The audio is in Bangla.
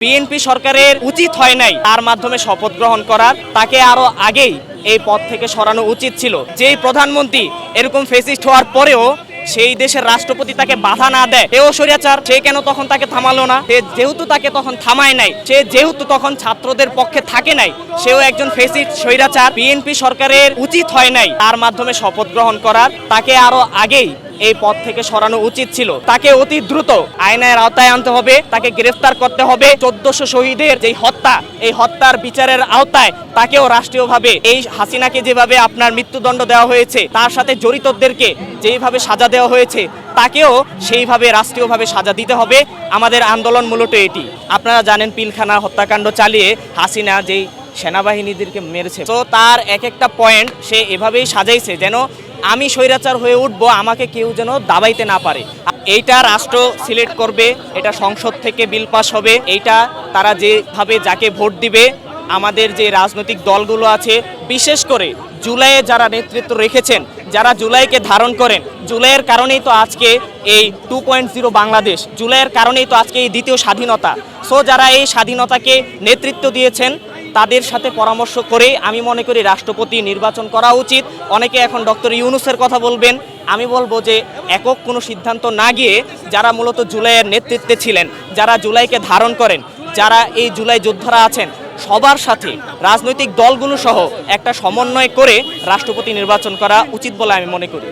বিএনপি সরকারের উচিত হয় নাই তার মাধ্যমে শপথ গ্রহণ করার, তাকে আরো আগেই এই পদ থেকে সরানো উচিত ছিল। যেই প্রধানমন্ত্রী এরকম ফেসিস্ট হওয়ার পরেও সেই দেশের রাষ্ট্রপতি তাকে বাধা না দেয়, সেও স্বৈরাচার। সে কেন তখন তাকে থামালো না? সে যেহেতু তাকে তখন থামায় নাই, সে যেহেতু তখন ছাত্রদের পক্ষে থাকে নাই, সেও একজন ফেসিস্ট স্বৈরাচার। বিএনপি সরকারের উচিত হয় নাই তার মাধ্যমে শপথ গ্রহণ করার, তাকে আরো আগেই এই পদ থেকে সরানো উচিত ছিল। তাকে অতি দ্রুত আইনের আওতায় আনতে হবে, তাকে গ্রেফতার করতে হবে। 1400 শহীদের যেই হত্যা, এই হত্যার বিচারের আওতায় তাকেও রাষ্ট্রীয়ভাবে, এই হাসিনাকে যেভাবে আপনার মৃত্যুদণ্ড দেওয়া হয়েছে, তার সাথে জড়িতদেরকে যেইভাবে সাজা দেওয়া হয়েছে, তাকেও সেইভাবে রাষ্ট্রীয়ভাবে সাজা দিতে হবে। আমাদের আন্দোলন মূলত এটি। আপনারা জানেন পিলখানা হত্যাকাণ্ড চালিয়ে হাসিনা যেই সেনাবাহিনীদেরকে মেরেছে, তো তার এক একটা পয়েন্ট সে এভাবেই সাজাইছে যেন আমি স্বৈরাচার হয়ে উঠবো, আমাকে কেউ যেন দাবাইতে না পারে। এইটা রাষ্ট্র সিলেক্ট করবে, এটা সংসদ থেকে বিল পাস হবে, এইটা তারা যেভাবে যাকে ভোট দিবে, আমাদের যে রাজনৈতিক দলগুলো আছে, বিশেষ করে জুলাইয়ে যারা নেতৃত্ব রেখেছেন, যারা জুলাইকে ধারণ করেন, জুলাইয়ের কারণেই তো আজকে এই 2.0 বাংলাদেশ, জুলাইয়ের কারণেই তো আজকে এই দ্বিতীয় স্বাধীনতা। সো যারা এই স্বাধীনতাকে নেতৃত্ব দিয়েছেন, তাদের সাথে পরামর্শ করে আমি মনে করি রাষ্ট্রপতি নির্বাচন করা উচিত। অনেকে এখন ডক্টর ইউনূসের কথা বলবেন, আমি বলবো যে একক কোনো সিদ্ধান্ত না গিয়ে যারা মূলত জুলাইয়ের নেতৃত্বে ছিলেন, যারা জুলাইকে ধারণ করেন, যারা এই জুলাই যোদ্ধারা আছেন, সবার সাথে রাজনৈতিক দলগুলো সহ একটা সমন্বয় করে রাষ্ট্রপতি নির্বাচন করা উচিত বলে আমি মনে করি।